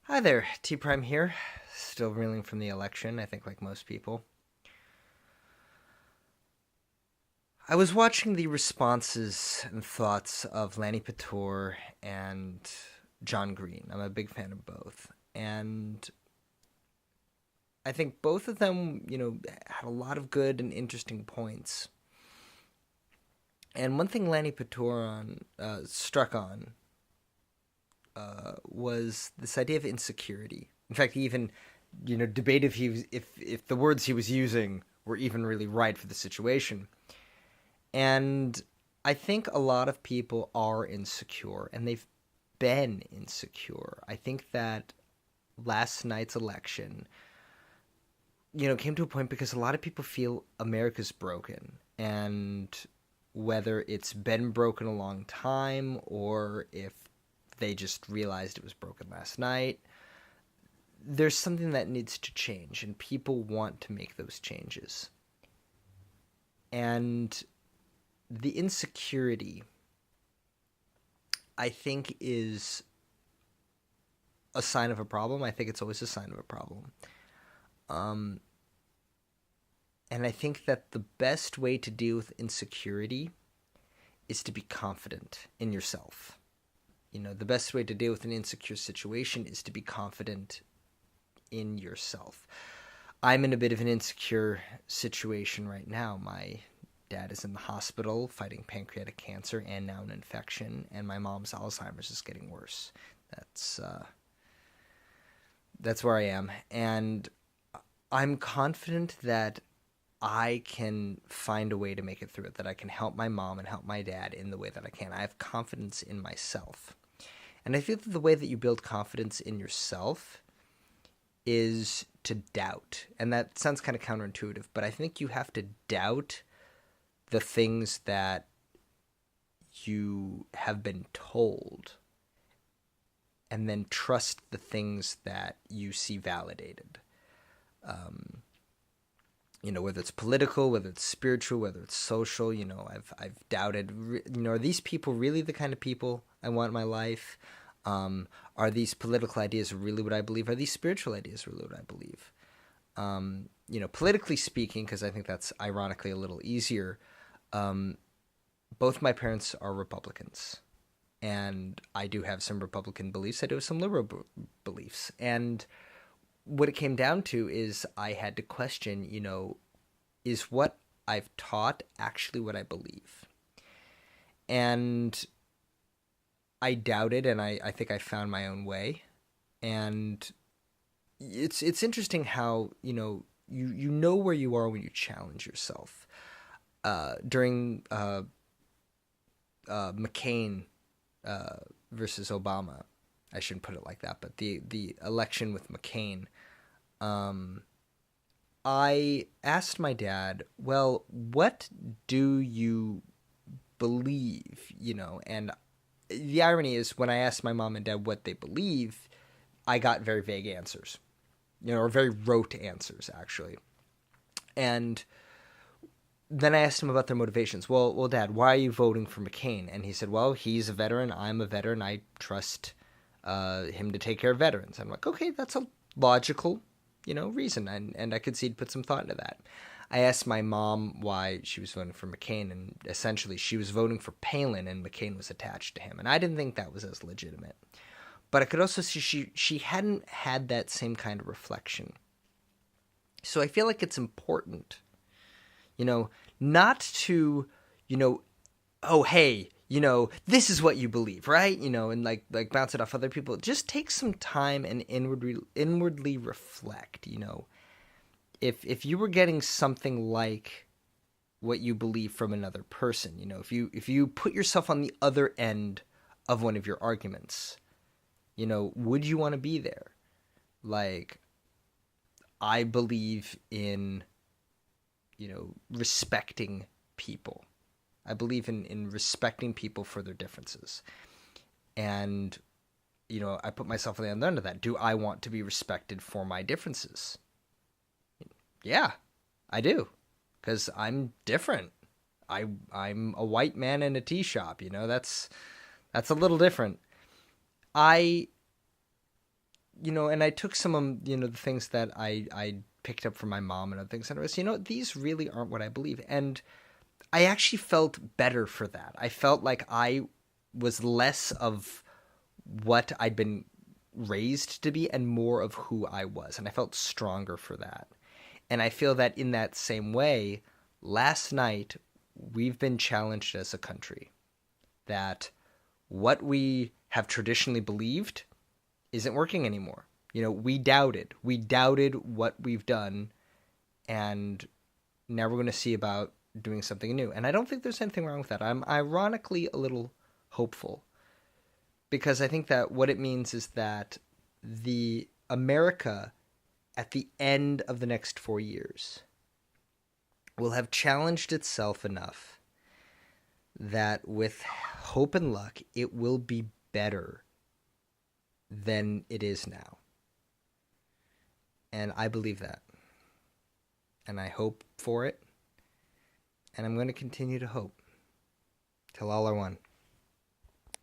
Hi there, T Prime here. Still reeling from the election, I think, like most people. I was watching the responses and thoughts of Lanny Pator and John Green. I'm a big fan of both. And I think both of them, had a lot of good and interesting points. And one thing Lanny Pator struck on was this idea of insecurity. In fact, he even, debated if the words he was using were even really right for the situation. And I think a lot of people are insecure, and they've been insecure. I think that last night's election, came to a point because a lot of people feel America's broken. And whether it's been broken a long time or if they just realized it was broken last night, there's something that needs to change, and people want to make those changes. And the insecurity, I think, is a sign of a problem. I think it's always a sign of a problem. Um, and I think that the best way to deal with insecurity is to be confident in yourself. The best way to deal with an insecure situation is to be confident in yourself. I'm in a bit of an insecure situation right now. My dad is in the hospital fighting pancreatic cancer and now an infection, and my mom's Alzheimer's is getting worse. That's where I am, and I'm confident that I can find a way to make it through it. That I can help my mom and help my dad in the way that I can. I have confidence in myself, and I feel that the way that you build confidence in yourself is to doubt. And that sounds kind of counterintuitive, but I think you have to doubt the things that you have been told and then trust the things that you see validated. Um, whether it's political, whether it's spiritual, whether it's social, I've doubted, are these people really the kind of people I want in my life? Are these political ideas really what I believe? Are these spiritual ideas really what I believe? Politically speaking, because I think that's ironically a little easier, both my parents are Republicans, and I do have some Republican beliefs. I do have some liberal beliefs. And what it came down to is I had to question, is what I've taught actually what I believe? And I doubted, and I think I found my own way. And it's interesting how, you know where you are when you challenge yourself. During McCain versus Obama, I shouldn't put it like that, but the election with McCain, I asked my dad, well, what do you believe? And the irony is when I asked my mom and dad what they believe, I got very vague answers, or very rote answers, actually. And then I asked him about their motivations. Well, Dad, why are you voting for McCain? And he said, well, he's a veteran. I'm a veteran. I trust him to take care of veterans. I'm like, okay, that's a logical, reason. And I could see he'd put some thought into that. I asked my mom why she was voting for McCain, and essentially she was voting for Palin, and McCain was attached to him. And I didn't think that was as legitimate. But I could also see she hadn't had that same kind of reflection. So I feel like it's important, not to, oh, hey, this is what you believe, right? And like bounce it off other people. Just take some time and inwardly reflect, If you were getting something like what you believe from another person, if you put yourself on the other end of one of your arguments, would you want to be there? Like, I believe in, respecting people. I believe in respecting people for their differences. And, I put myself on the other end of that. Do I want to be respected for my differences? Yeah, I do. Because I'm different. I'm a white man in a tea shop, that's a little different. I and I took some of, the things that I picked up from my mom and other things, and I was, these really aren't what I believe. And I actually felt better for that. I felt like I was less of what I'd been raised to be and more of who I was. And I felt stronger for that. And I feel that in that same way, last night, we've been challenged as a country that what we have traditionally believed isn't working anymore. We doubted. We doubted what we've done, and now we're going to see about doing something new. And I don't think there's anything wrong with that. I'm ironically a little hopeful, because I think that what it means is that the America at the end of the next 4 years will have challenged itself enough that with hope and luck, it will be better than it is now. And I believe that. And I hope for it. And I'm going to continue to hope till all are one.